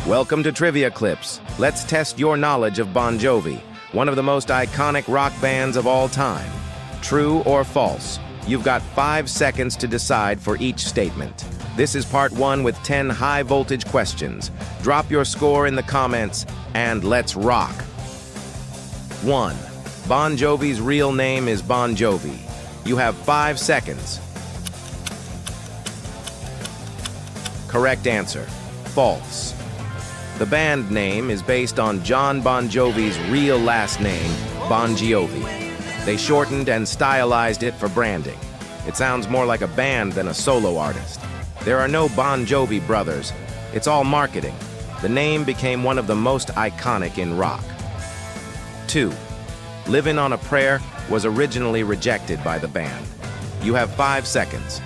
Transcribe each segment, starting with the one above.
Welcome to Trivia Clips. Let's test your knowledge of Bon Jovi, one of the most iconic rock bands of all time. True or false? You've got 5 seconds to decide for each statement. This is part 1 with 10 high-voltage questions. Drop your score in the comments, and let's rock. 1. Bon Jovi's real name is Bon Jovi. You have 5 seconds. Correct answer. False. The band name is based on John Bon Jovi's real last name, Bon Jovi. They shortened and stylized it for branding. It sounds more like a band than a solo artist. There are no Bon Jovi brothers. It's all marketing. The name became one of the most iconic in rock. 2. Livin' on a Prayer was originally rejected by the band. You have 5 seconds.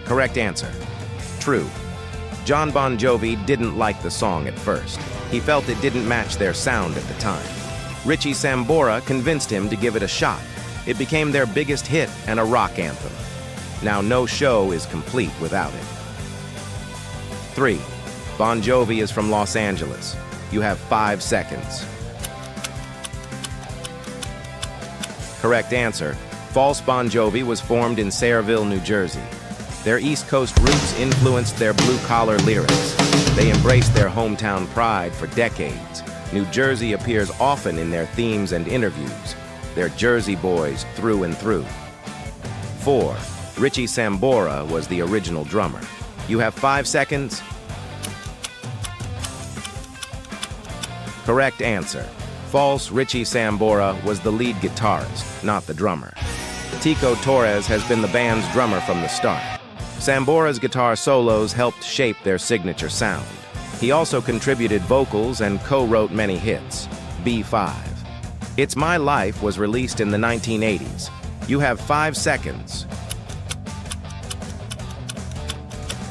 Correct answer. True. John Bon Jovi didn't like the song at first. He felt it didn't match their sound at the time. Richie Sambora convinced him to give it a shot. It became their biggest hit and a rock anthem. Now no show is complete without it. 3. Bon Jovi is from Los Angeles. You have 5 seconds. Correct answer. False. Bon Jovi was formed in Sayreville, New Jersey. Their East Coast roots influenced their blue-collar lyrics. They embraced their hometown pride for decades. New Jersey appears often in their themes and interviews. They're Jersey boys through and through. 4. Richie Sambora was the original drummer. You have 5 seconds. Correct answer. False. Richie Sambora was the lead guitarist, not the drummer. Tico Torres has been the band's drummer from the start. Sambora's guitar solos helped shape their signature sound. He also contributed vocals and co-wrote many hits. B5. It's My Life was released in the 1980s. You have 5 seconds.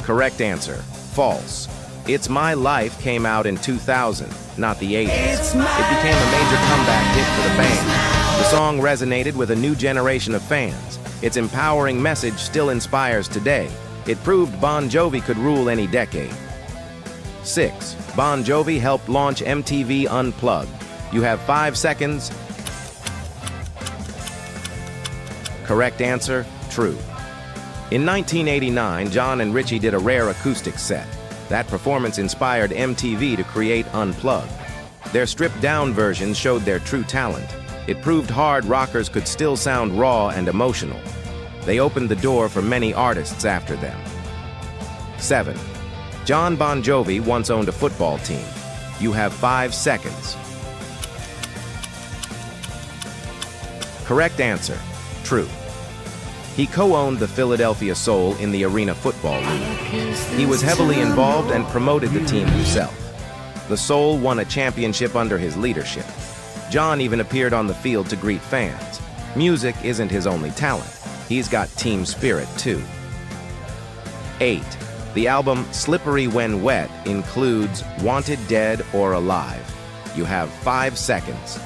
Correct answer. False. It's My Life came out in 2000, not the 80s. It became a major comeback hit for the band. The song resonated with a new generation of fans. Its empowering message still inspires today. It proved Bon Jovi could rule any decade. 6. Bon Jovi helped launch MTV Unplugged. You have 5 seconds. Correct answer. True. In 1989, John and Richie did a rare acoustic set. That performance inspired MTV to create Unplugged. Their stripped-down versions showed their true talent. It proved hard rockers could still sound raw and emotional. They opened the door for many artists after them. 7. John Bon Jovi once owned a football team. You have 5 seconds. Correct answer. True. He co-owned the Philadelphia Soul in the Arena Football League. He was heavily involved and promoted the team himself. The Soul won a championship under his leadership. John even appeared on the field to greet fans. Music isn't his only talent. He's got team spirit, too. 8. The album Slippery When Wet includes Wanted Dead or Alive. You have 5 seconds.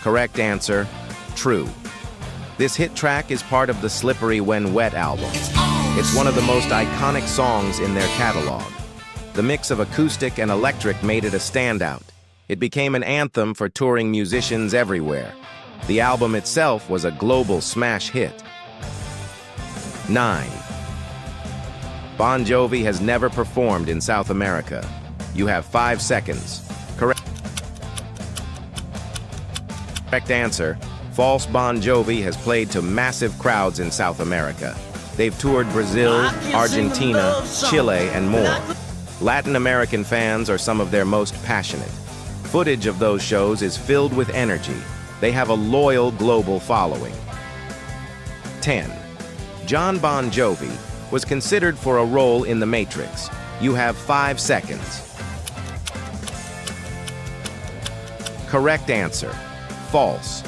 Correct answer. True. This hit track is part of the Slippery When Wet album. It's one of the most iconic songs in their catalog. The mix of acoustic and electric made it a standout. It became an anthem for touring musicians everywhere. The album itself was a global smash hit. 9. Bon Jovi has never performed in South America. You have 5 seconds. Correct answer. False. Bon Jovi has played to massive crowds in South America. They've toured Brazil, Argentina, Chile, and more. Latin American fans are some of their most passionate. Footage of those shows is filled with energy. They have a loyal global following. 10. John Bon Jovi was considered for a role in The Matrix. You have 5 seconds. Correct answer. False.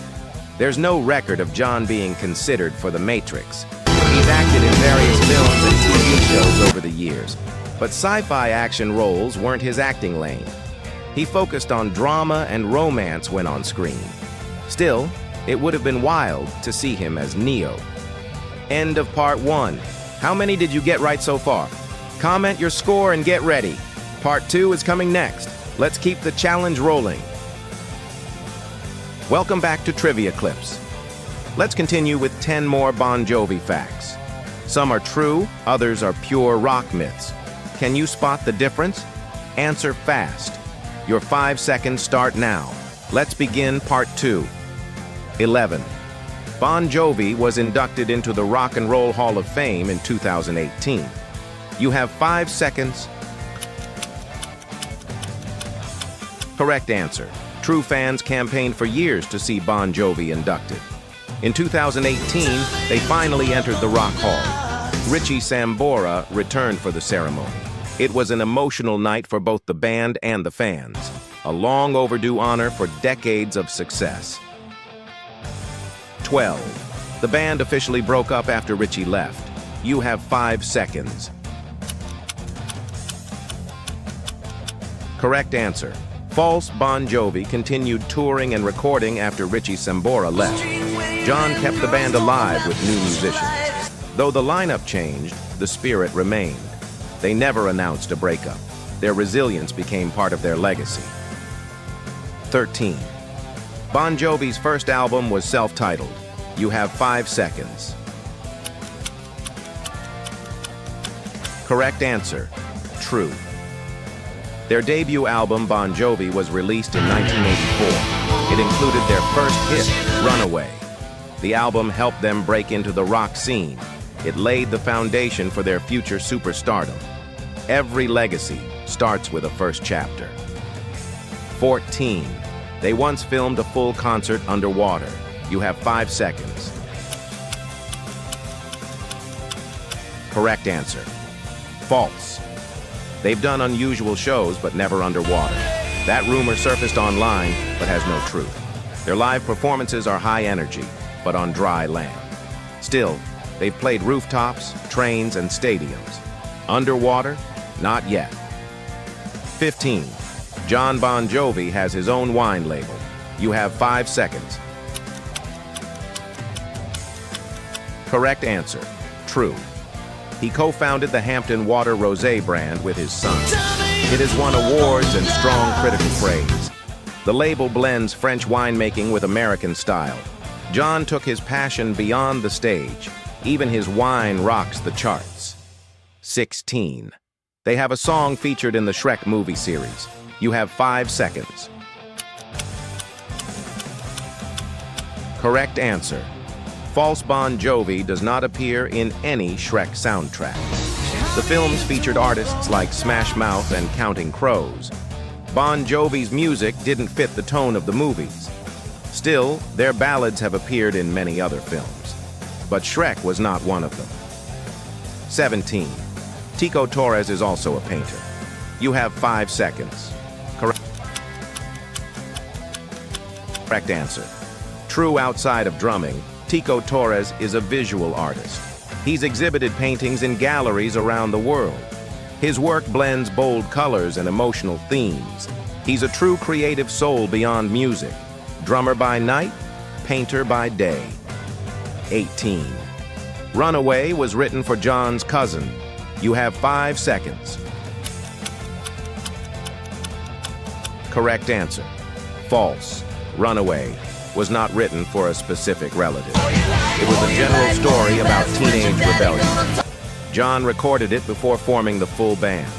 There's no record of John being considered for The Matrix. He's acted in various films and TV shows over the years, but sci-fi action roles weren't his acting lane. He focused on drama and romance when on screen. Still, it would have been wild to see him as Neo. End of part 1. How many did you get right so far? Comment your score and get ready. Part 2 is coming next. Let's keep the challenge rolling. Welcome back to Trivia Clips. Let's continue with 10 more Bon Jovi facts. Some are true, others are pure rock myths. Can you spot the difference? Answer fast. Your 5 seconds start now. Let's begin part 2. 11. Bon Jovi was inducted into the Rock and Roll Hall of Fame in 2018. You have 5 seconds. Correct answer. True fans campaigned for years to see Bon Jovi inducted. In 2018, they finally entered the Rock Hall. Richie Sambora returned for the ceremony. It was an emotional night for both the band and the fans. A long overdue honor for decades of success. 12. The band officially broke up after Richie left. You have 5 seconds. Correct answer. False. Bon Jovi continued touring and recording after Richie Sambora left. John kept the band alive with new musicians. Though the lineup changed, the spirit remained. They never announced a breakup. Their resilience became part of their legacy. 13. Bon Jovi's first album was self-titled. You have 5 seconds. Correct answer. True. Their debut album, Bon Jovi, was released in 1984. It included their first hit, Runaway. The album helped them break into the rock scene. It laid the foundation for their future superstardom. Every legacy starts with a first chapter. 14. They once filmed a full concert underwater. You have 5 seconds. Correct answer. False. They've done unusual shows, but never underwater. That rumor surfaced online, but has no truth. Their live performances are high energy, but on dry land. Still, they've played rooftops, trains, and stadiums. Underwater? Not yet. 15. John Bon Jovi has his own wine label. You have 5 seconds. Correct answer. True. He co-founded the Hampton Water Rosé brand with his son. It has won awards and strong critical praise. The label blends French winemaking with American style. John took his passion beyond the stage. Even his wine rocks the charts. 16. They have a song featured in the Shrek movie series. You have 5 seconds. Correct answer. False. Bon Jovi does not appear in any Shrek soundtrack. The films featured artists like Smash Mouth and Counting Crows. Bon Jovi's music didn't fit the tone of the movies. Still, their ballads have appeared in many other films. But Shrek was not one of them. 17. Tico Torres is also a painter. You have 5 seconds. Correct answer. True. Outside of drumming, Tico Torres is a visual artist. He's exhibited paintings in galleries around the world. His work blends bold colors and emotional themes. He's a true creative soul beyond music. Drummer by night, painter by day. 18. Runaway was written for John's cousin. You have 5 seconds. Correct answer. False. Runaway was not written for a specific relative. It was a general story about teenage rebellion. John recorded it before forming the full band.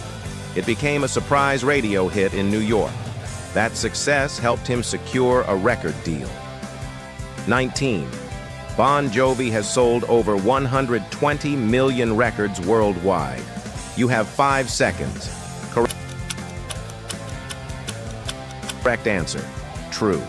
It became a surprise radio hit in New York. That success helped him secure a record deal. 19. Bon Jovi has sold over 120 million records worldwide. You have 5 seconds. Correct answer. True.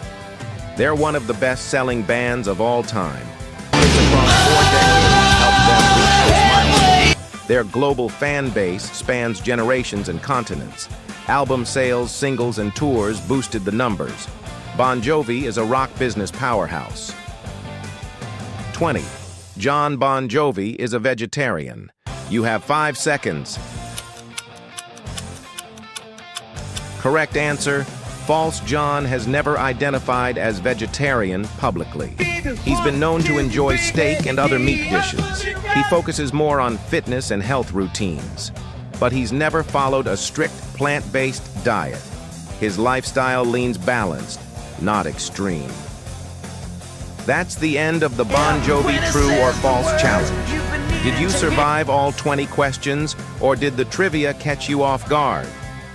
They're one of the best-selling bands of all time. Across 4 decades helped them reach this milestone. Their global fan base spans generations and continents. Album sales, singles, and tours boosted the numbers. Bon Jovi is a rock business powerhouse. 20. John Bon Jovi is a vegetarian. You have 5 seconds. Correct answer, False John has never identified as vegetarian publicly. He's been known to enjoy steak and other meat dishes. He focuses more on fitness and health routines. But he's never followed a strict plant-based diet. His lifestyle leans balanced, not extreme. That's the end of the Bon Jovi True or False Challenge. Did you survive all 20 questions, or did the trivia catch you off guard?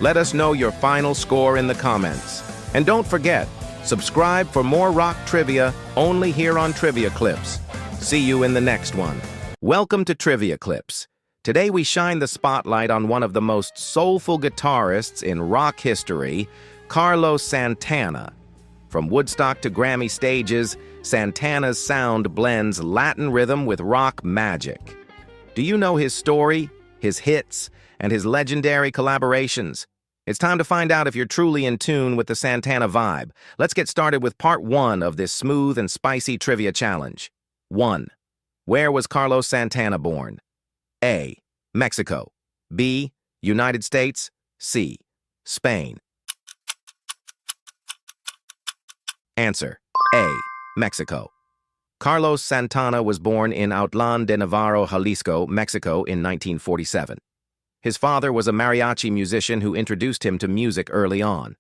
Let us know your final score in the comments. And don't forget, subscribe for more rock trivia only here on Trivia Clips. See you in the next one. Welcome to Trivia Clips. Today we shine the spotlight on one of the most soulful guitarists in rock history, Carlos Santana. From Woodstock to Grammy stages, Santana's sound blends Latin rhythm with rock magic. Do you know his story, his hits, and his legendary collaborations? It's time to find out if you're truly in tune with the Santana vibe. Let's get started with part 1 of this smooth and spicy trivia challenge. 1. Where was Carlos Santana born? A. Mexico. B. United States. C. Spain. Answer: A. Mexico. Carlos Santana was born in Autlán de Navarro, Jalisco, Mexico in 1947. His father was a mariachi musician who introduced him to music early on.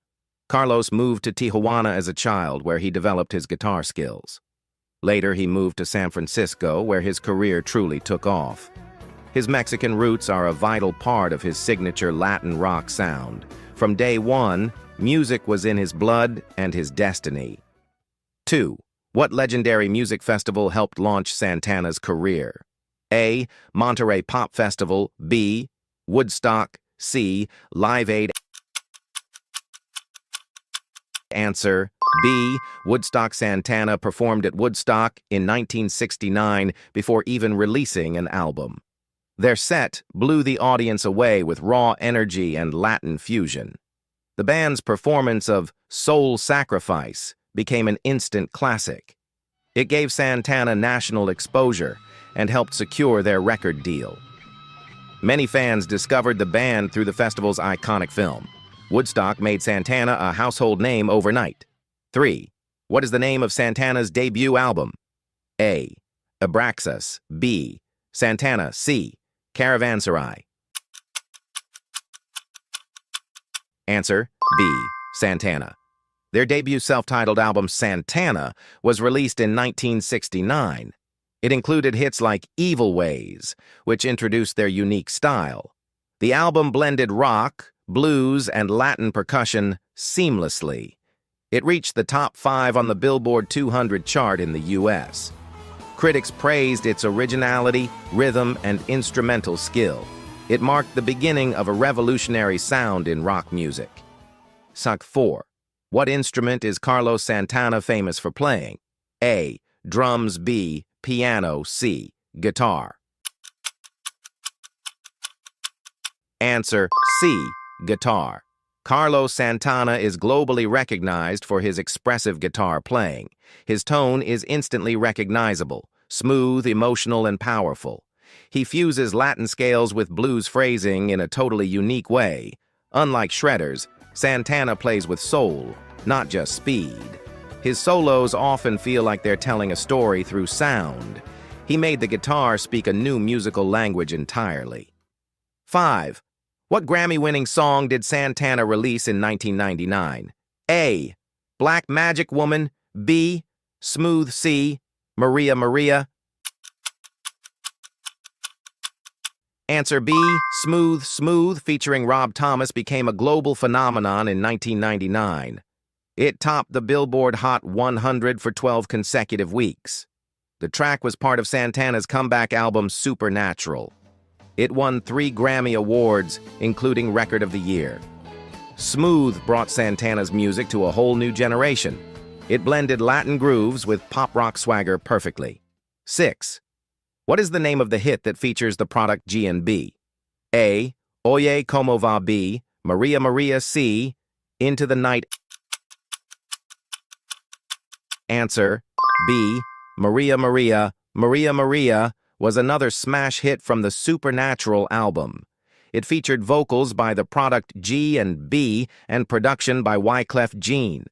Carlos moved to Tijuana as a child, where he developed his guitar skills. Later, he moved to San Francisco, where his career truly took off. His Mexican roots are a vital part of his signature Latin rock sound. From day one, music was in his blood and his destiny. 2. What legendary music festival helped launch Santana's career? A. Monterey Pop Festival. B. Woodstock. C. Live Aid. Answer: B. Woodstock. Santana performed at Woodstock in 1969 before even releasing an album. Their set blew the audience away with raw energy and Latin fusion. The band's performance of Soul Sacrifice became an instant classic. It gave Santana national exposure and helped secure their record deal. Many fans discovered the band through the festival's iconic film. Woodstock made Santana a household name overnight. 3. What is the name of Santana's debut album? A. Abraxas. B. Santana. C. Caravanserai. Answer: B. Santana. Their debut self-titled album, Santana, was released in 1969. It included hits like Evil Ways, which introduced their unique style. The album blended rock, blues, and Latin percussion seamlessly. It reached the top 5 on the Billboard 200 chart in the U.S. Critics praised its originality, rhythm, and instrumental skill. It marked the beginning of a revolutionary sound in rock music. 4. What instrument is Carlos Santana famous for playing? A. Drums. B. Piano. C. Guitar. Answer: C. Guitar. Carlos Santana is globally recognized for his expressive guitar playing. His tone is instantly recognizable, smooth, emotional, and powerful. He fuses Latin scales with blues phrasing in a totally unique way. Unlike shredders, Santana plays with soul, not just speed. His solos often feel like they're telling a story through sound. He made the guitar speak a new musical language entirely. 5. What Grammy-winning song did Santana release in 1999? A. Black Magic Woman. B. Smooth Sea. Maria Maria. Answer: B. Smooth Smooth, featuring Rob Thomas, became a global phenomenon in 1999. It topped the Billboard Hot 100 for 12 consecutive weeks. The track was part of Santana's comeback album, Supernatural. It won 3 Grammy Awards, including Record of the Year. Smooth brought Santana's music to a whole new generation. It blended Latin grooves with pop rock swagger perfectly. 6. What is the name of the hit that features the product G&B? A. Oye Como Va. B. Maria Maria. C. Into the Night. Answer: B. Maria Maria. Maria Maria was another smash hit from the Supernatural album. It featured vocals by the product G and B and production by Wyclef Jean.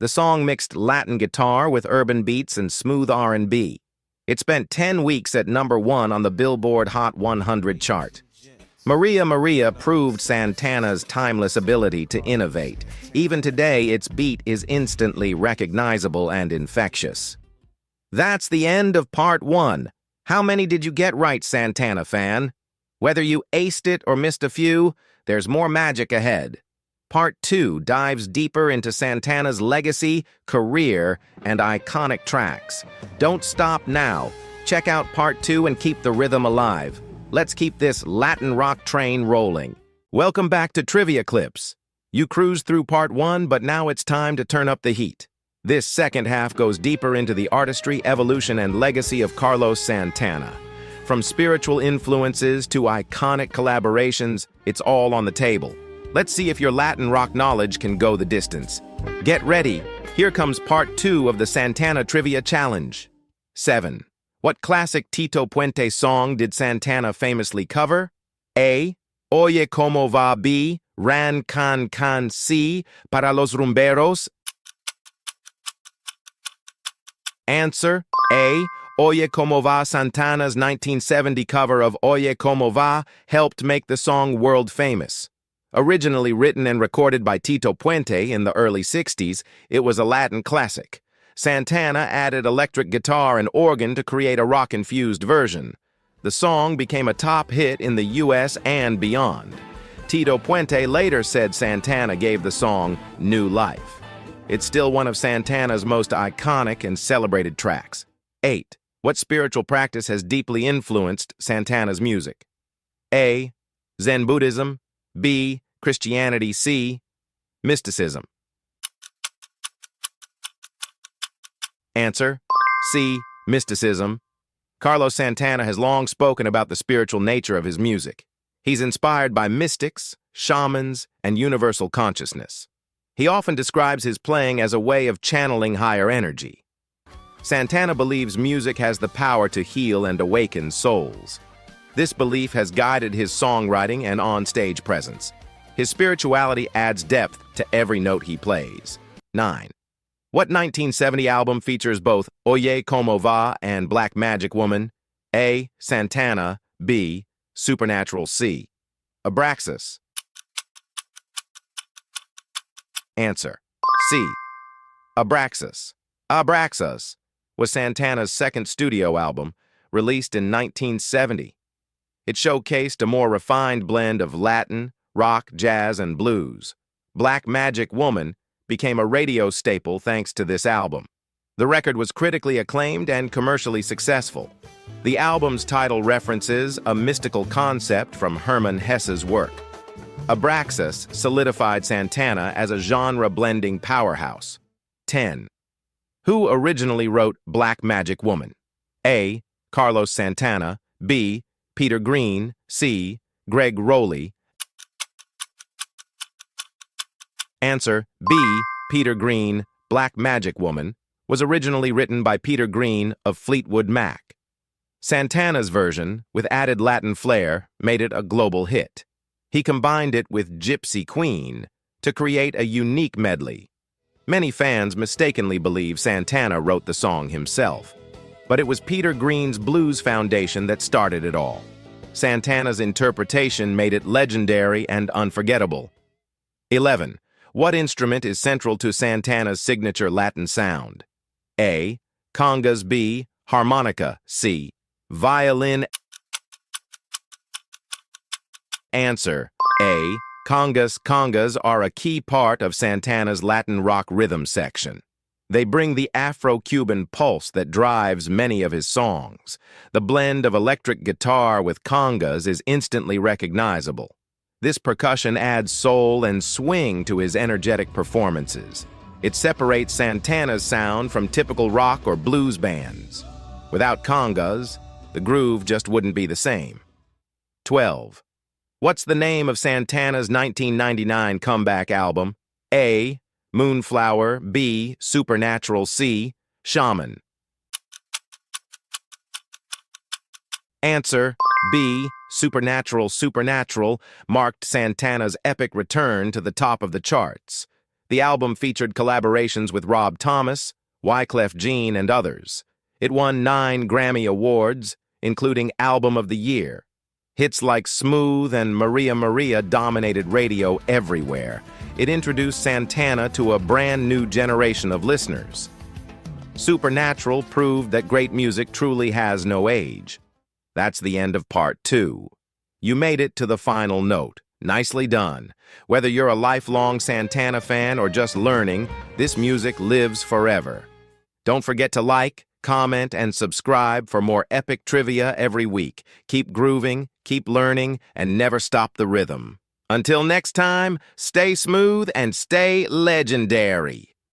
The song mixed Latin guitar with urban beats and smooth R&B. It spent 10 weeks at #1 on the Billboard Hot 100 chart. Maria Maria proved Santana's timeless ability to innovate. Even today, its beat is instantly recognizable and infectious. That's the end of Part 1. How many did you get right, Santana fan? Whether you aced it or missed a few, there's more magic ahead. Part 2 dives deeper into Santana's legacy, career, and iconic tracks. Don't stop now. Check out Part 2 and keep the rhythm alive. Let's keep this Latin rock train rolling. Welcome back to Trivia Clips. You cruised through Part 1, but now it's time to turn up the heat. This second half goes deeper into the artistry, evolution, and legacy of Carlos Santana. From spiritual influences to iconic collaborations, it's all on the table. Let's see if your Latin rock knowledge can go the distance. Get ready. Here comes Part 2 of the Santana Trivia Challenge. 7. What classic Tito Puente song did Santana famously cover? A. Oye como va. B. Ran can can. C. Para los rumberos. Answer A. Oye como va. Santana's 1970 cover of Oye como va helped make the song world famous. Originally written and recorded by Tito Puente in the early 60s, it was a Latin classic. Santana added electric guitar and organ to create a rock-infused version. The song became a top hit in the US and beyond. Tito Puente later said Santana gave the song new life. It's still one of Santana's most iconic and celebrated tracks. 8. What spiritual practice has deeply influenced Santana's music? A. Zen Buddhism. B. Christianity. C. Mysticism. Answer C. Mysticism. Carlos Santana has long spoken about the spiritual nature of his music. He's inspired by mystics, shamans, and universal consciousness. He often describes his playing as a way of channeling higher energy. Santana believes music has the power to heal and awaken souls. This belief has guided his songwriting and on-stage presence. His spirituality adds depth to every note he plays. 9. What 1970 album features both Oye Como Va and Black Magic Woman? A. Santana. B. Supernatural. C. Abraxas. Answer C. Abraxas. Abraxas was Santana's second studio album, released in 1970. It showcased a more refined blend of Latin, rock, jazz, and blues. Black Magic Woman became a radio staple thanks to this album. The record was critically acclaimed and commercially successful. The album's title references a mystical concept from Hermann Hesse's work. Abraxas solidified Santana as a genre-blending powerhouse. 10. Who originally wrote Black Magic Woman? A. Carlos Santana. B. Peter Green. C. Greg Rowley. Answer B. Peter Green. Black Magic Woman was originally written by Peter Green of Fleetwood Mac. Santana's version, with added Latin flair, made it a global hit. He combined it with Gypsy Queen to create a unique medley. Many fans mistakenly believe Santana wrote the song himself, but it was Peter Green's blues foundation that started it all. Santana's interpretation made it legendary and unforgettable. 11. What instrument is central to Santana's signature Latin sound? A. Congas. B. Harmonica. C. Violin. Answer A. Congas. Congas are a key part of Santana's Latin rock rhythm section. They bring the Afro-Cuban pulse that drives many of his songs. The blend of electric guitar with congas is instantly recognizable. This percussion adds soul and swing to his energetic performances. It separates Santana's sound from typical rock or blues bands. Without congas, the groove just wouldn't be the same. 12. What's the name of Santana's 1999 comeback album? A. Moonflower. B. Supernatural. C. Shaman. Answer B. Supernatural Supernatural marked Santana's epic return to the top of the charts. The album featured collaborations with Rob Thomas, Wyclef Jean, and others. It won 9 Grammy Awards, including Album of the Year. Hits like Smooth and Maria Maria dominated radio everywhere. It introduced Santana to a brand new generation of listeners. Supernatural proved that great music truly has no age. That's the end of part 2. You made it to the final note. Nicely done. Whether you're a lifelong Santana fan or just learning, this music lives forever. Don't forget to like, comment, and subscribe for more epic trivia every week. Keep grooving, keep learning, and never stop the rhythm. Until next time, stay smooth and stay legendary.